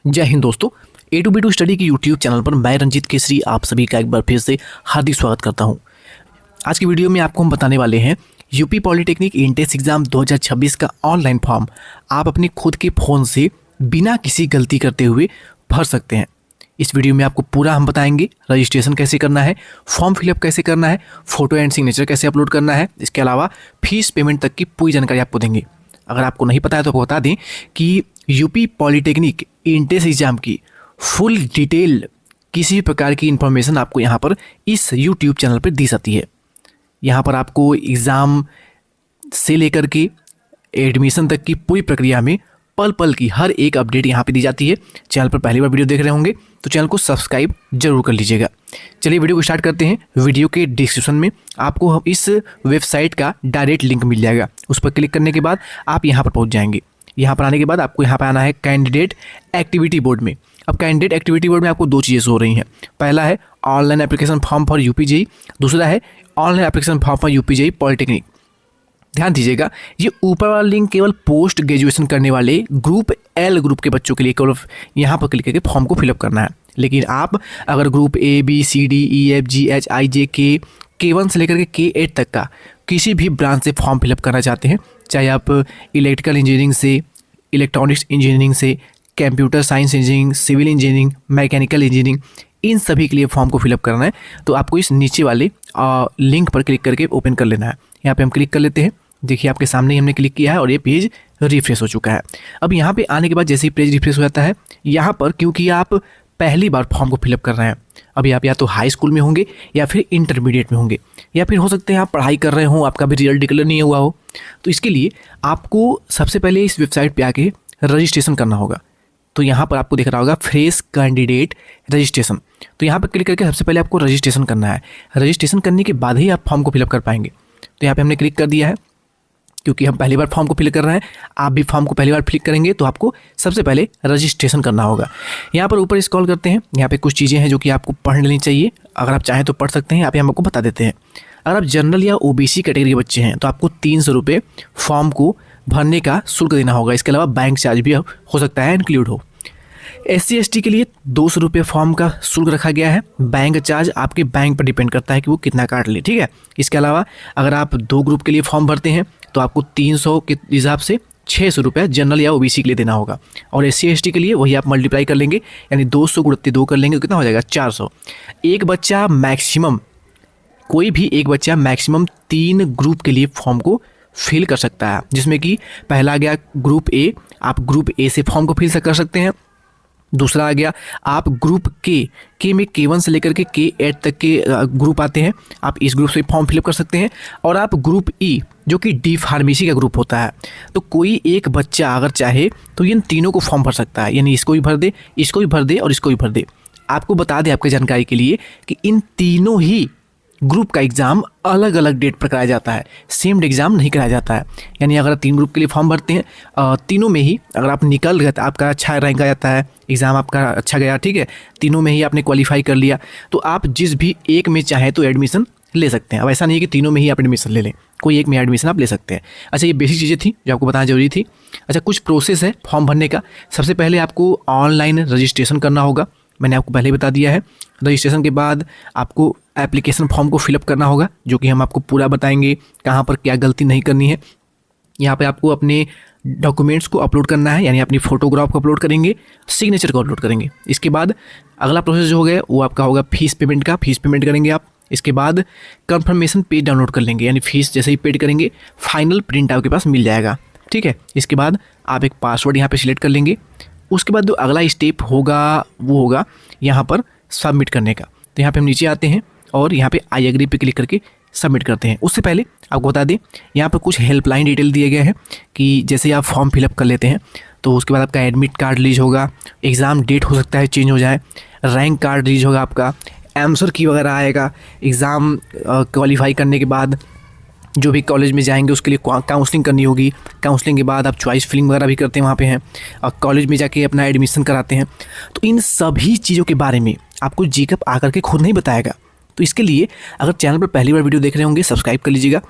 जय हिंद दोस्तों। ए to be to study के यूट्यूब चैनल पर मैं रंजीत केसरी आप सभी का एक बार फिर से हार्दिक स्वागत करता हूं। आज की वीडियो में आपको हम बताने वाले हैं यूपी पॉलिटेक्निक इंटेंस एग्जाम 2026 का ऑनलाइन फॉर्म आप अपने खुद के फ़ोन से बिना किसी गलती करते हुए भर सकते हैं। इस वीडियो में आपको पूरा हम बताएंगे रजिस्ट्रेशन कैसे करना है, फॉर्म फिलअप कैसे करना है, फ़ोटो एंड सिग्नेचर कैसे अपलोड करना है, इसके अलावा फीस पेमेंट तक की पूरी जानकारी आपको देंगे। अगर आपको नहीं पता है तो आपको बता दें कि यूपी पॉलिटेक्निक इंटेंस एग्जाम की फुल डिटेल किसी भी प्रकार की इन्फॉर्मेशन आपको यहाँ पर इस यूट्यूब चैनल पर दी जाती है। यहाँ पर आपको एग्ज़ाम से लेकर के एडमिशन तक की पूरी प्रक्रिया में पल पल की हर एक अपडेट यहाँ पे दी जाती है। चैनल पर पहली बार वीडियो देख रहे होंगे तो चैनल को सब्सक्राइब जरूर कर लीजिएगा। चलिए वीडियो को स्टार्ट करते हैं। वीडियो के डिस्क्रिप्शन में आपको इस वेबसाइट का डायरेक्ट लिंक मिल जाएगा। उस पर क्लिक करने के बाद आप यहाँ पर पहुँच जाएंगे। यहाँ पर आने के बाद आपको यहाँ पर आना है कैंडिडेट एक्टिविटी बोर्ड में। अब कैंडिडेट एक्टिविटी बोर्ड में आपको दो चीज़ें हो रही हैं। पहला है online application form for UPJEE, दूसरा है online application form for UPJEE polytechnic. ध्यान दीजिएगा, ये ऊपर वाला लिंक केवल पोस्ट ग्रेजुएशन करने वाले ग्रुप एल ग्रुप के बच्चों के लिए केवल यहाँ पर क्लिक करके फॉर्म को फिलअप करना है। लेकिन आप अगर group A B C D E F G H I J K 1 से लेकर के K8 तक का किसी भी ब्रांच से फॉर्म फिलअप करना चाहते हैं, चाहे आप इलेक्ट्रिकल इंजीनियरिंग से, इलेक्ट्रॉनिक्स इंजीनियरिंग से, computer science engineering, civil engineering, mechanical engineering, इन सभी के लिए फॉर्म को फिलअप करना है तो आपको इस नीचे वाले लिंक पर क्लिक करके ओपन कर लेना है। यहाँ पे हम क्लिक कर लेते हैं। देखिए आपके सामने ही हमने क्लिक किया है और ये पेज रिफ्रेश हो चुका है। अब यहाँ पे आने के बाद जैसे ही पेज रिफ्रेश हो जाता है, यहाँ पर क्योंकि आप पहली बार फॉर्म को फिलअप कर रहे हैं, अभी आप या तो हाई स्कूल में होंगे या फिर इंटरमीडिएट में होंगे या फिर हो सकते हैं आप पढ़ाई कर रहे हो, आपका भी रिजल्ट डिक्लेयर नहीं हुआ हो, तो इसके लिए आपको सबसे पहले इस वेबसाइट पे आके रजिस्ट्रेशन करना होगा। तो यहाँ पर आपको दिख रहा होगा फ्रेश कैंडिडेट रजिस्ट्रेशन। तो यहाँ पर क्लिक करके सबसे पहले आपको रजिस्ट्रेशन करना है। रजिस्ट्रेशन करने के बाद ही आप फॉर्म को फिलअप कर पाएंगे। तो यहाँ पे हमने क्लिक कर दिया है क्योंकि हम पहली बार फॉर्म को फिल कर रहे हैं। आप भी फॉर्म को पहली बार फिल करेंगे तो आपको सबसे पहले रजिस्ट्रेशन करना होगा। यहाँ पर ऊपर स्क्रॉल करते हैं, यहाँ पे कुछ चीज़ें हैं जो कि आपको पढ़ लेनी चाहिए। अगर आप चाहें तो पढ़ सकते हैं, आप यहाँ आपको बता देते हैं। अगर आप जनरल या ओबीसी कैटेगरी के बच्चे हैं तो आपको 300 रुपये फॉर्म को भरने का शुल्क देना होगा। इसके अलावा बैंक चार्ज भी हो सकता है इंक्लूड हो। SC ST के लिए 200 रुपये फॉर्म का शुल्क रखा गया है। बैंक चार्ज आपके बैंक पर डिपेंड करता है कि वो कितना काट ले, ठीक है। इसके अलावा अगर आप 2 ग्रुप के लिए फॉर्म भरते हैं तो आपको 300 के हिसाब से 600 रुपये जनरल या ओबीसी के लिए देना होगा। और SC ST के लिए वही आप मल्टीप्लाई कर लेंगे, यानी 200 × 2 कर लेंगे तो कितना हो जाएगा 400। एक बच्चा मैक्सिमम, कोई भी एक बच्चा मैक्सिमम 3 ग्रुप के लिए फॉर्म को फिल कर सकता है, जिसमें कि पहला आ गया ग्रुप ए, आप ग्रुप ए से फॉर्म को फिल कर सकते हैं। दूसरा आ गया आप ग्रुप के में K1 से लेकर के K8 तक के ग्रुप आते हैं, आप इस ग्रुप से फॉर्म फिलअप कर सकते हैं। और आप ग्रुप ई जो कि डी फार्मेसी का ग्रुप होता है, तो कोई एक बच्चा अगर चाहे तो इन तीनों को फॉर्म भर सकता है, यानी इसको भी भर दे, इसको भी भर दे और इसको भी भर दे। आपको बता दें आपकी जानकारी के लिए कि इन तीनों ही ग्रुप का एग्ज़ाम अलग अलग डेट पर कराया जाता है, सेम एग्ज़ाम नहीं कराया जाता है। यानी अगर 3 ग्रुप के लिए फॉर्म भरते हैं, तीनों में ही अगर आप निकल गए तो आपका अच्छा रैंक आ जाता है, एग्ज़ाम आपका अच्छा गया, ठीक है, तीनों में ही आपने क्वालिफाई कर लिया, तो आप जिस भी एक में चाहें तो एडमिशन ले सकते हैं। अब ऐसा नहीं है कि तीनों में ही आप एडमिशन ले लें, कोई एक में एडमिशन आप ले सकते हैं। अच्छा, ये बेसिक चीज़ें थी जो आपको बताना जरूरी थी। अच्छा, कुछ प्रोसेस है फॉर्म भरने का। सबसे पहले आपको ऑनलाइन रजिस्ट्रेशन करना होगा, मैंने आपको पहले बता दिया है। रजिस्ट्रेशन के बाद आपको एप्लीकेशन फॉर्म को फिलअप करना होगा, जो कि हम आपको पूरा बताएंगे कहाँ पर क्या गलती नहीं करनी है। यहाँ पे आपको अपने डॉक्यूमेंट्स को अपलोड करना है, यानी अपनी फ़ोटोग्राफ को अपलोड करेंगे, सिग्नेचर को अपलोड करेंगे। इसके बाद अगला प्रोसेस जो हो गया वो आपका होगा फीस पेमेंट का। फीस पेमेंट करेंगे आप। इसके बाद कंफर्मेशन पेज डाउनलोड कर लेंगे, यानी फीस जैसे ही पेड करेंगे फाइनल प्रिंट आपके पास मिल जाएगा, ठीक है। इसके बाद आप एक पासवर्ड यहाँ पर सिलेक्ट कर लेंगे। उसके बाद जो अगला स्टेप होगा वो होगा यहाँ पर सबमिट करने का। तो यहाँ पे हम नीचे आते हैं और यहाँ पे आई एग्री पे क्लिक करके सबमिट करते हैं। उससे पहले आपको बता दें यहाँ पर कुछ हेल्पलाइन डिटेल दिए गए हैं कि जैसे आप फॉर्म फिलअप कर लेते हैं तो उसके बाद आपका एडमिट कार्ड रिलीज होगा, एग्ज़ाम डेट हो सकता है चेंज हो जाए, रैंक कार्ड रिलीज होगा, आपका आंसर की वगैरह आएगा। एग्ज़ाम क्वालिफाई करने के बाद जो भी कॉलेज में जाएंगे उसके लिए काउंसलिंग करनी होगी। काउंसलिंग के बाद आप चॉइस फिलिंग वगैरह भी करते हैं वहाँ पे हैं, और कॉलेज में जाके अपना एडमिशन कराते हैं। तो इन सभी चीज़ों के बारे में आपको जीकअप आकर के खुद नहीं बताएगा। तो इसके लिए अगर चैनल पर पहली बार वीडियो देख रहे होंगे सब्सक्राइब कर लीजिएगा।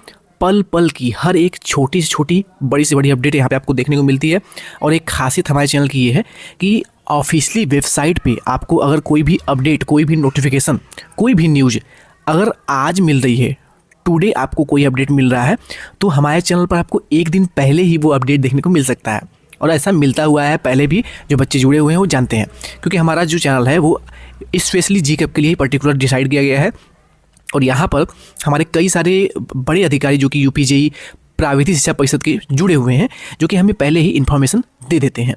पल पल की हर एक छोटी से छोटी बड़ी से बड़ी अपडेट यहाँ पे आपको देखने को मिलती है। और एक खासियत हमारे चैनल की ये है कि ऑफिशियली वेबसाइट पे आपको अगर कोई भी अपडेट, कोई भी नोटिफिकेशन, कोई भी न्यूज़ अगर आज मिल रही है, टुडे आपको कोई अपडेट मिल रहा है, तो हमारे चैनल पर आपको एक दिन पहले ही वो अपडेट देखने को मिल सकता है। और ऐसा मिलता हुआ है पहले भी, जो बच्चे जुड़े हुए हैं वो जानते हैं, क्योंकि हमारा जो चैनल है वो स्पेशली जीकेप के लिए पर्टिकुलर डिसाइड किया गया है। और यहाँ पर हमारे कई सारे बड़े अधिकारी जो कि यूपीजेई प्राविधिक शिक्षा परिषद के जुड़े हुए हैं, जो कि हमें पहले ही इन्फॉर्मेशन दे देते हैं।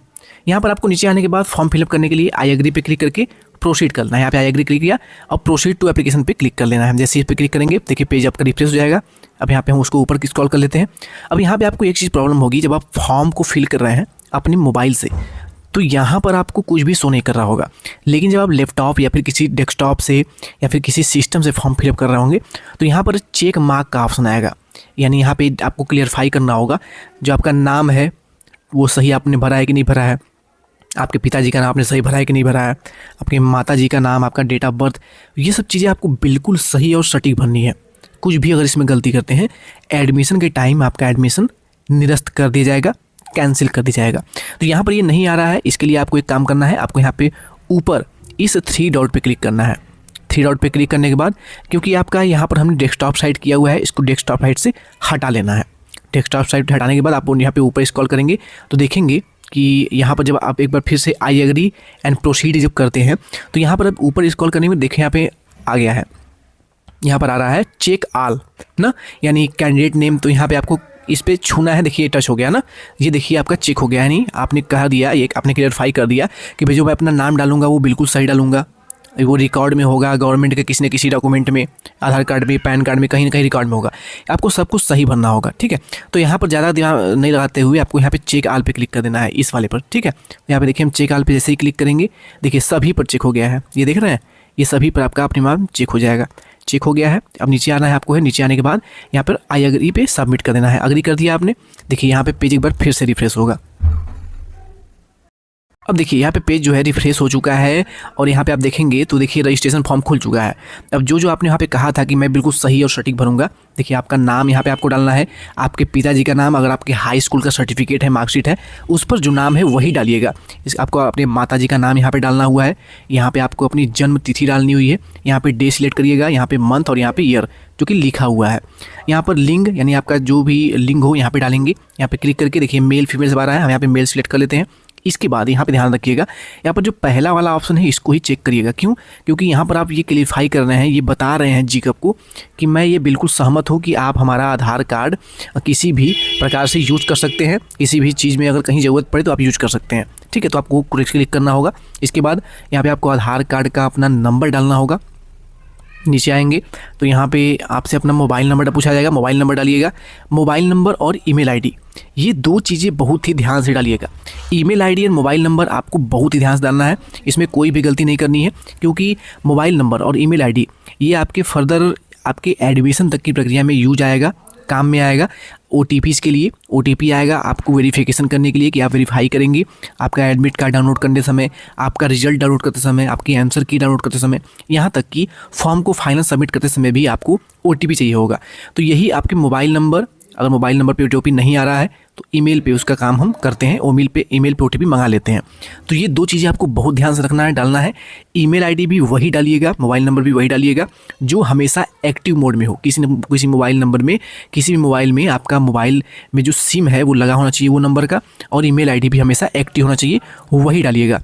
यहाँ पर आपको नीचे आने के बाद फॉर्म फिलअप करने के लिए आई एग्री पे क्लिक करके प्रोसीड करना है। यहाँ पे आई एग्री क्लिक किया और प्रोसीड टू एप्लीकेशन पे क्लिक कर लेना है। जैसे इस पे क्लिक करेंगे देखिए पेज आपका रिफ्रेश हो जाएगा। अब यहाँ पे हम उसको ऊपर स्क्रॉल कर लेते हैं। अब यहाँ पे आपको एक चीज़ प्रॉब्लम होगी, जब आप फॉर्म को फिल कर रहे हैं अपने मोबाइल से, तो यहाँ पर आपको कुछ भी शो नहीं कर रहा होगा। लेकिन जब आप लैपटॉप या फिर किसी डेस्कटॉप से या फिर किसी सिस्टम से फॉर्म फिलअप कर रहे होंगे, तो यहाँ पर चेक मार्क का ऑप्शन आएगा। यानी यहाँ पे आपको क्लियरफाई करना होगा जो आपका नाम है वो सही आपने भरा है कि नहीं भरा है, आपके पिताजी का नाम आपने सही भरा है कि नहीं भरा है, आपके माताजी का नाम, आपका डेट ऑफ बर्थ, ये सब चीज़ें आपको बिल्कुल सही और सटीक भरनी है। कुछ भी अगर इसमें गलती करते हैं, एडमिशन के टाइम आपका एडमिशन निरस्त कर दिया जाएगा, कैंसिल कर दिया जाएगा। तो यहाँ पर ये नहीं आ रहा है, इसके लिए आपको एक काम करना है। आपको यहाँ पे ऊपर इस 3 डॉट पे क्लिक करना है। 3 डॉट पे क्लिक करने के बाद, क्योंकि आपका यहाँ पर हमने डेस्कटॉप साइट किया हुआ है, इसको डेस्कटॉप साइट से हटा लेना है। डेस्कटॉप साइट हटाने के बाद आप यहाँ पे ऊपर स्क्रॉल करेंगे तो देखेंगे कि यहाँ पर जब आप एक बार फिर से आई एग्री एंड प्रोसीड जब करते हैं, तो यहाँ पर अब ऊपर स्क्रॉल करने में देखें यहाँ पे आ गया है, यहाँ पर आ रहा है चेक ऑल ना, यानी कैंडिडेट नेम। तो यहाँ पे आपको इस पर छूना है। देखिए टच हो गया ना, ये देखिए आपका चेक हो गया है। नहीं, आपने कह दिया, ये आपने क्लियरफाई कर दिया कि भाई जो मैं अपना नाम डालूंगा वो बिल्कुल सही डालूंगा, वो रिकॉर्ड में होगा, गवर्नमेंट के किसी न किसी डॉक्यूमेंट में, आधार कार्ड में, पैन कार्ड में, कहीं ना कहीं रिकॉर्ड में होगा। आपको सब कुछ सही भरना होगा, ठीक है। तो यहाँ पर ज़्यादा ध्यान नहीं लगाते हुए आपको यहाँ पे चेक ऑल पे क्लिक कर देना है, इस वाले पर, ठीक है। यहाँ पे देखिए हम चेक ऑल पे जैसे ही क्लिक करेंगे, देखिए सभी पर चेक हो गया है, ये देख रहे हैं, ये सभी पर आपका अपने नाम चेक हो जाएगा। चेक हो गया है। अब नीचे आना है आपको, है नीचे आने के बाद यहाँ पर आई एग्री पे सबमिट कर देना है। एग्री कर दिया आपने, देखिए यहाँ पे पेज एक बार फिर से रिफ्रेश होगा। अब देखिए यहाँ पे पेज जो है रिफ्रेश हो चुका है और यहाँ पे आप देखेंगे तो देखिए रजिस्ट्रेशन फॉर्म खुल चुका है। अब जो आपने यहाँ पे कहा था कि मैं बिल्कुल सही और सटीक भरूंगा, देखिए आपका नाम यहाँ पे आपको डालना है, आपके पिताजी का नाम, अगर आपके हाई स्कूल का सर्टिफिकेट है, मार्कशीट है, उस पर जो नाम है वही डालिएगा। आपको अपने माताजी का नाम यहाँ पे डालना हुआ है, यहाँ पे आपको अपनी जन्म तिथि डालनी हुई है, यहाँ पे डे सिलेक्ट करिएगा, यहाँ पे मंथ और यहाँ पे ईयर जो कि लिखा हुआ है। यहाँ पर लिंग यानी आपका जो भी लिंग हो यहाँ पे डालेंगे। यहाँ पे क्लिक करके देखिए मेल फीमेल से बारह है, हम यहाँ पे मेल सिलेक्ट कर लेते हैं। इसके बाद यहाँ पे ध्यान रखिएगा, यहाँ पर जो पहला वाला ऑप्शन है इसको ही चेक करिएगा। क्यों? क्योंकि यहाँ पर आप ये क्लियरफाई कर रहे हैं, ये बता रहे हैं जीकप को कि मैं ये बिल्कुल सहमत हूँ कि आप हमारा आधार कार्ड किसी भी प्रकार से यूज कर सकते हैं, किसी भी चीज़ में अगर कहीं ज़रूरत पड़े तो आप यूज कर सकते हैं, ठीक है। तो आपको क्लिक करना होगा। इसके बाद यहाँ पर आपको आधार कार्ड का अपना नंबर डालना होगा। नीचे आएंगे तो यहाँ पे आपसे अपना मोबाइल नंबर पूछा जाएगा, मोबाइल नंबर डालिएगा। मोबाइल नंबर और ईमेल आईडी, ये दो चीज़ें बहुत ही ध्यान से डालिएगा। ईमेल आईडी और मोबाइल नंबर आपको बहुत ही ध्यान से डालना है, इसमें कोई भी गलती नहीं करनी है, क्योंकि मोबाइल नंबर और ईमेल आईडी ये आपके फर्दर आपके एडमिशन तक की प्रक्रिया में यूज आएगा, काम में आएगा। OTPs के लिए OTP आएगा आपको वेरिफिकेशन करने के लिए कि आप वेरीफाई करेंगे आपका एडमिट कार्ड डाउनलोड करते समय, आपका रिजल्ट डाउनलोड करते समय, आपकी आंसर की डाउनलोड करते समय, यहाँ तक कि फॉर्म को फाइनल सबमिट करते समय भी आपको OTP चाहिए होगा। तो यही आपके मोबाइल नंबर, अगर मोबाइल नंबर पे OTP नहीं आ रहा है तो ईमेल पे उसका काम हम करते हैं, ईमेल पे OTP मंगा लेते हैं। तो ये दो चीज़ें आपको बहुत ध्यान से रखना है, डालना है। ईमेल आईडी भी वही डालिएगा, मोबाइल नंबर भी वही डालिएगा जो हमेशा एक्टिव मोड में हो। किसी मोबाइल नंबर में, किसी भी मोबाइल में आपका मोबाइल में जो सिम है वो लगा होना चाहिए वो नंबर का, और ईमेल आईडी भी हमेशा एक्टिव होना चाहिए, वही डालिएगा,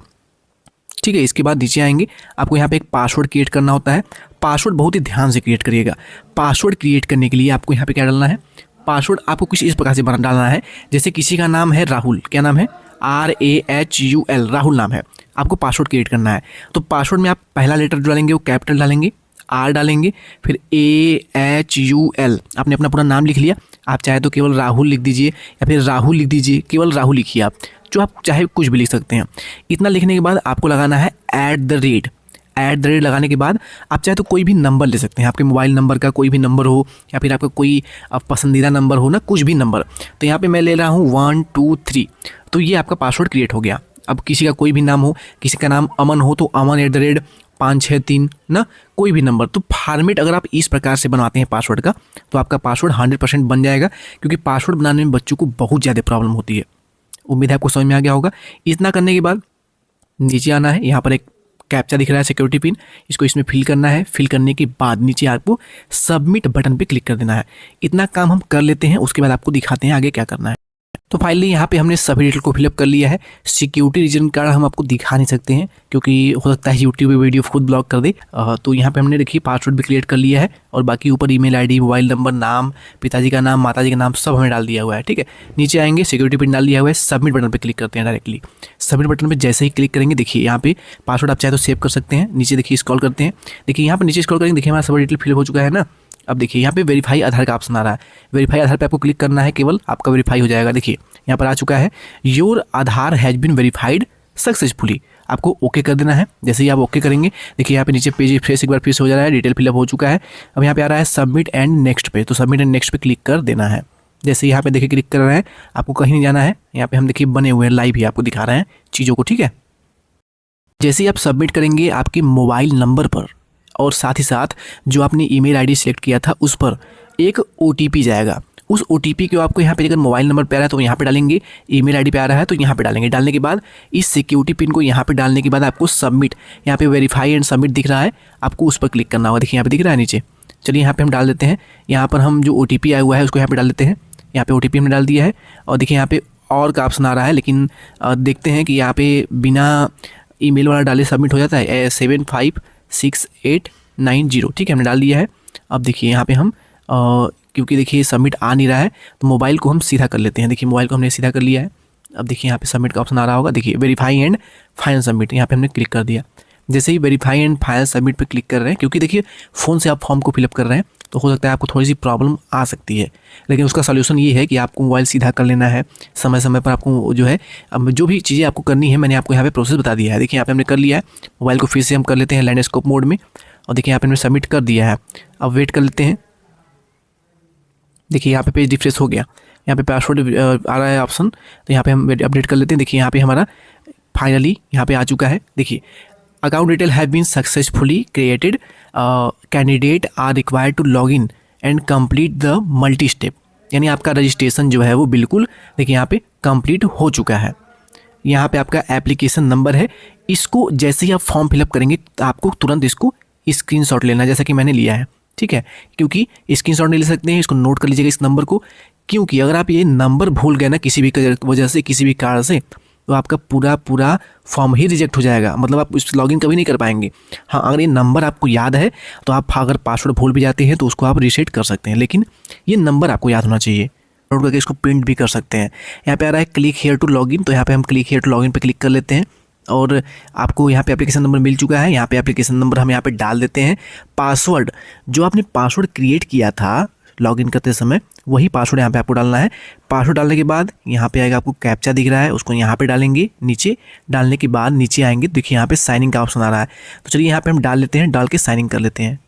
ठीक है। इसके बाद नीचे आएंगे, आपको यहाँ पे एक पासवर्ड क्रिएट करना होता है। पासवर्ड बहुत ही ध्यान से क्रिएट करिएगा। पासवर्ड क्रिएट करने के लिए आपको यहाँ पे क्या डालना है, पासवर्ड आपको कुछ इस प्रकार से डालना है। जैसे किसी का नाम है राहुल, क्या नाम है, RAHUL, राहुल नाम है, आपको पासवर्ड क्रिएट करना है। तो पासवर्ड में आप पहला लेटर जो डालेंगे वो कैपिटल डालेंगे, R डालेंगे, फिर AHUL, आपने अपना पूरा नाम लिख लिया। आप चाहे तो केवल राहुल लिख दीजिए या फिर राहुल लिख दीजिए, केवल राहुल लिखिए, आप जो आप चाहे कुछ भी लिख सकते हैं। इतना लिखने के बाद आपको लगाना है @ लगाने के बाद आप चाहे तो कोई भी नंबर ले सकते हैं, आपके मोबाइल नंबर का कोई भी नंबर हो या फिर आपका कोई पसंदीदा नंबर हो ना, कुछ भी नंबर। तो यहाँ पे मैं ले रहा हूँ 1 2 3, तो ये आपका पासवर्ड क्रिएट हो गया। अब किसी का कोई भी नाम हो, किसी का नाम अमन हो तो अमन @ 563 ना, कोई भी नंबर। तो फॉर्मेट अगर आप इस प्रकार से बनाते हैं पासवर्ड का तो आपका पासवर्ड 100% बन जाएगा, क्योंकि पासवर्ड बनाने में बच्चों को बहुत ज़्यादा प्रॉब्लम होती है। उम्मीद है आपको समझ में आ गया होगा। इतना करने के बाद नीचे आना है, यहाँ पर एक कैप्चा दिख रहा है सिक्योरिटी पिन, इसको इसमें फिल करना है। फिल करने के बाद नीचे आपको सबमिट बटन पे क्लिक कर देना है। इतना काम हम कर लेते हैं, उसके बाद आपको दिखाते हैं आगे क्या करना है। तो फाइनली यहाँ पे हमने सभी डिटेल को फिलअप कर लिया है। सिक्योरिटी रीजन कार्ड हम आपको दिखा नहीं सकते हैं क्योंकि हो सकता है यूट्यूब वीडियो खुद ब्लॉक कर दे। तो यहाँ पे हमने देखिए पासवर्ड भी क्रिएट कर लिया है और बाकी ऊपर ईमेल आईडी, मोबाइल नंबर, नाम, पिताजी का नाम, माताजी का नाम सब हमें डाल दिया हुआ है। ठीक है, नीचे आएंगे, सिक्योरिटी पिन डाल दिया हुआ है, सबमिट बटन पर क्लिक करते हैं डायरेक्टली। सबमिट बटन पर जैसे ही क्लिक करेंगे देखिए यहाँ पे पासवर्ड आप चाहे तो सेव कर सकते हैं। नीचे देखिए स्क्रॉल करते हैं, देखिए यहाँ पर नीचे स्क्रॉल करेंगे, देखिए हमारा सब डिटेल फिल हो चुका है ना। अब देखिए यहाँ पे वेरीफाई आधार का ऑप्शन आ रहा है। वेरीफाई आधार पे आपको क्लिक करना है, केवल आपका वेरीफाई हो जाएगा। देखिए यहाँ पर आ चुका है, your Aadhaar has been verified successfully. आपको ओके कर देना है। जैसे ही आप ओके करेंगे देखिए यहाँ पे नीचे पेज रिफ्रेश एक बार फिर से हो जा रहा है, डिटेल फिलअप हो चुका है। अब यहाँ पे आ रहा है सबमिट एंड नेक्स्ट पे, तो सबमिट एंड नेक्स्ट पे क्लिक कर देना है। जैसे यहाँ पे देखिए क्लिक कर रहे हैं, आपको कहीं नहीं जाना है। यहाँ पे हम देखिए बने हुए हैं, लाइव ही आपको दिखा रहे हैं चीज़ों को। ठीक है, जैसे ही आप सबमिट करेंगे आपके मोबाइल नंबर पर और साथ ही साथ जो आपने ईमेल आईडी सेलेक्ट किया था उस पर एक ओटीपी जाएगा। उस ओटीपी को आपको यहाँ पे अगर मोबाइल नंबर पे आ रहा है तो यहाँ पे डालेंगे, ईमेल आईडी पे आ रहा है तो यहाँ पे डालेंगे। डालने के बाद इस सिक्योरिटी पिन को यहाँ पे डालने के बाद आपको सबमिट, यहाँ पे वेरीफाई एंड सबमिट दिख रहा है, आपको उस पर क्लिक करना होगा। देखिए यहाँ पे दिख रहा है नीचे। चलिए यहाँ पे हम डाल देते हैं, यहाँ पर हम जो ओटीपी आया हुआ है उसको यहाँ पे डाल देते हैं। यहाँ पे ओटीपी हमने डाल दिया है और देखिए यहाँ पे और का ऑप्शन आ रहा है, लेकिन देखते हैं कि यहाँ पे बिना ईमेल वाला डाले सबमिट हो जाता है। 75689 ठीक है, हमने डाल दिया है। अब देखिए यहाँ पे हम क्योंकि देखिए सबमिट आ नहीं रहा है तो मोबाइल को हम सीधा कर लेते हैं। देखिए मोबाइल को हमने सीधा कर लिया है। अब देखिए यहाँ पे सबमिट का ऑप्शन आ रहा होगा, देखिए वेरीफाई एंड फाइनल सबमिट, यहाँ पे हमने क्लिक कर दिया। जैसे ही वेरीफाई एंड फाइनल सबमिट पे क्लिक कर रहे हैं, क्योंकि देखिए फ़ोन से आप फॉर्म को फिलअप कर रहे हैं तो हो सकता है आपको थोड़ी सी प्रॉब्लम आ सकती है, लेकिन उसका सॉल्यूशन ये है कि आपको मोबाइल सीधा कर लेना है। समय समय पर आपको जो है अब जो भी चीज़ें आपको करनी है मैंने आपको यहाँ पे प्रोसेस बता दिया है। देखिए यहाँ पे हमने कर लिया है। मोबाइल को फिर से हम कर लेते हैं लैंडस्केप मोड में और देखिए यहाँ पे हमने सबमिट कर दिया है। अब वेट कर लेते हैं। देखिए यहाँ पे पेज रिफ्रेश हो गया, यहाँ पे पासवर्ड आ रहा है ऑप्शन, तो यहाँ पे हम अपडेट कर लेते हैं। देखिए यहाँ पे हमारा फाइनली यहाँ पे आ चुका है। देखिए account detail have been successfully created, candidate are required to log in and complete the multi step, यानी आपका रजिस्ट्रेशन जो है वो बिल्कुल देखिए यहाँ पे कंप्लीट हो चुका है। यहाँ पे आपका एप्लीकेशन नंबर है, इसको जैसे ही आप फॉर्म फिलअप करेंगे तो आपको तुरंत इसको स्क्रीनशॉट लेना है, जैसा कि मैंने लिया है। ठीक है, क्योंकि स्क्रीनशॉट नहीं ले सकते हैं, इसको नोट कर लीजिएगा इस नंबर को, क्योंकि अगर आप ये नंबर भूल गए ना किसी भी वजह से, किसी भी कारण से, तो आपका पूरा फॉर्म ही रिजेक्ट हो जाएगा। मतलब आप इस लॉगिन कभी नहीं कर पाएंगे। हाँ, अगर ये नंबर आपको याद है तो आप अगर पासवर्ड भूल भी जाते हैं तो उसको आप रीसेट कर सकते हैं, लेकिन ये नंबर आपको याद होना चाहिए। नोट करके इसको प्रिंट भी कर सकते हैं। यहाँ पे आ रहा है क्लिक हेयर टू लॉगिन, तो यहाँ पे हम क्लिक हेयर टू लॉगिन पे क्लिक कर लेते हैं और आपको यहाँ पे एप्लीकेशन नंबर मिल चुका है। यहाँ पे एप्लीकेशन नंबर हम यहाँ पे डाल देते हैं। पासवर्ड, जो आपने पासवर्ड क्रिएट किया था लॉगिन करते समय, वही पासवर्ड यहाँ पे आपको डालना है। पासवर्ड डालने के बाद यहाँ पे आएगा, आपको कैप्चा दिख रहा है, उसको यहाँ पे डालेंगे। नीचे डालने के बाद नीचे आएंगे, देखिए यहाँ पे साइनिंग का ऑप्शन आ रहा है, तो चलिए यहाँ पे हम डाल लेते हैं, डाल के साइनिंग कर लेते हैं।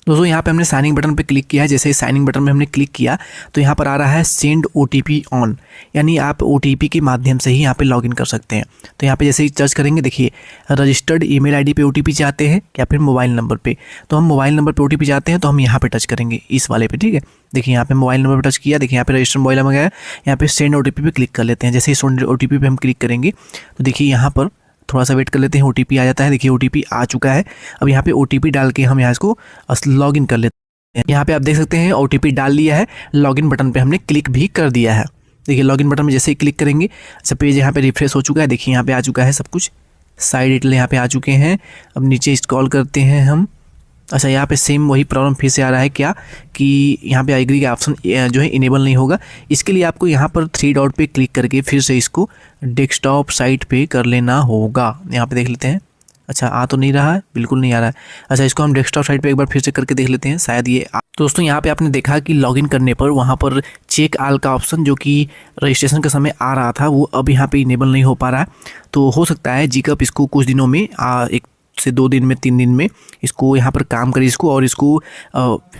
दोस्तों यहाँ पे हमने साइनिंग बटन पे क्लिक किया है। जैसे ही साइनिंग बटन में हमने क्लिक किया तो यहाँ पर आ रहा है सेंड ओटीपी ऑन, यानी आप ओटीपी के माध्यम से ही यहाँ पे लॉगिन कर सकते हैं। तो यहाँ पे जैसे ही सर्च करेंगे, देखिए रजिस्टर्ड ईमेल आईडी पे ओटीपी चाहते हैं या फिर मोबाइल नंबर पे, तो हम मोबाइल नंबर पे ओटीपी चाहते हैं तो हम यहाँ पे टच करेंगे, इस वाले पे। ठीक है, देखिए यहाँ पे मोबाइल नंबर पे टच किया, देखिए यहाँ पे रजिस्टर्ड मोबाइल नंबर गया, यहाँ पे सेंड ओटीपी पे क्लिक कर लेते हैं। जैसे ही सेंड ओटीपी पे हम क्लिक करेंगे तो देखिए यहाँ पर थोड़ा सा वेट कर लेते हैं, ओटीपी आ जाता है। देखिए ओटीपी आ चुका है। अब यहाँ पे ओटीपी डाल के हम यहाँ इसको लॉगिन कर लेते हैं। यहाँ पे आप देख सकते हैं ओटीपी डाल लिया है, लॉगिन बटन पे हमने क्लिक भी कर दिया है। देखिए लॉगिन बटन में जैसे ही क्लिक करेंगे, अच्छा पेज यहाँ पे रिफ्रेश हो चुका है। देखिए यहाँ पे आ चुका है सब कुछ, साइड डिटेल यहाँ पे आ चुके हैं। अब नीचे स्क्रॉल करते हैं हम। अच्छा यहाँ पे सेम वही प्रॉब्लम फिर से आ रहा है क्या, कि यहाँ पे एग्री का ऑप्शन जो है इनेबल नहीं होगा। इसके लिए आपको यहाँ पर 3 डॉट पे क्लिक करके फिर से इसको डेस्कटॉप साइट पे कर लेना होगा। यहाँ पे देख लेते हैं। अच्छा आ तो नहीं रहा है, बिल्कुल नहीं आ रहा है। अच्छा इसको हम डेस्कटॉप साइट पे एक बार फिर से करके देख लेते हैं, शायद ये दोस्तों यहाँ पे आपने देखा कि लॉगिन करने पर वहाँ पर चेक ऑल का ऑप्शन जो कि रजिस्ट्रेशन के समय आ रहा था वो अब यहाँ पे इनेबल नहीं हो पा रहा है। तो हो सकता है जीकअप इसको कुछ दिनों में 1 से 2 दिन में 3 दिन में इसको यहाँ पर काम करे इसको और इसको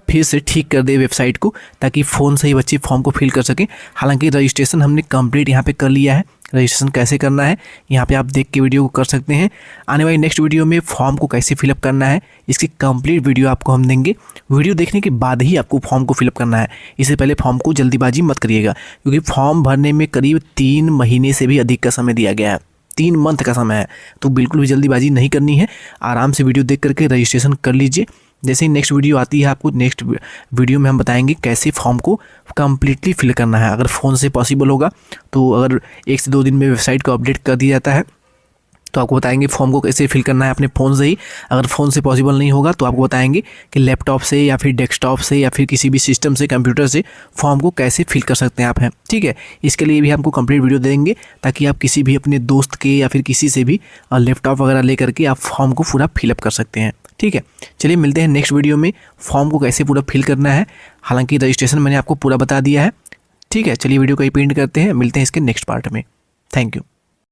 फिर से ठीक कर दे वेबसाइट को, ताकि फ़ोन से ही बच्चे फॉर्म को फिल कर सकें। हालांकि रजिस्ट्रेशन हमने कंप्लीट यहाँ पे कर लिया है। रजिस्ट्रेशन कैसे करना है यहाँ पे आप देख के वीडियो को कर सकते हैं। आने वाली नेक्स्ट वीडियो में फॉर्म को कैसे फिलअप करना है इसकी कंप्लीट वीडियो आपको हम देंगे। वीडियो देखने के बाद ही आपको फॉर्म को फिलअप करना है, इससे पहले फॉर्म को जल्दीबाजी मत करिएगा, क्योंकि फॉर्म भरने में करीब 3 महीने से भी अधिक का समय दिया गया है। 3 मंथ का समय है, तो बिल्कुल भी जल्दीबाजी नहीं करनी है। आराम से वीडियो देख करके रजिस्ट्रेशन कर लीजिए। जैसे ही नेक्स्ट वीडियो आती है, आपको नेक्स्ट वीडियो में हम बताएंगे कैसे फॉर्म को कम्प्लीटली फिल करना है। अगर फ़ोन से पॉसिबल होगा तो अगर 1 से 2 दिन में वेबसाइट को अपडेट कर दिया जाता है तो आपको बताएंगे फॉर्म को कैसे फिल करना है अपने फ़ोन से ही। अगर फ़ोन से पॉसिबल नहीं होगा तो आपको बताएंगे कि लैपटॉप से या फिर डेस्कटॉप से या फिर किसी भी सिस्टम से, कंप्यूटर से फॉर्म को कैसे फिल कर सकते हैं आप हैं। ठीक है, इसके लिए भी हमको कंप्लीट वीडियो दे देंगे ताकि आप किसी भी अपने दोस्त के या फिर किसी से भी लैपटॉप वगैरह ले करके आप फॉर्म को पूरा फिलअप कर सकते हैं। ठीक है, चलिए मिलते हैं नेक्स्ट वीडियो में, फॉर्म को कैसे पूरा फिल करना है। हालांकि रजिस्ट्रेशन मैंने आपको पूरा बता दिया है। ठीक है, चलिए वीडियो को यहीं पे एंड करते हैं, मिलते हैं इसके नेक्स्ट पार्ट में। Thank you.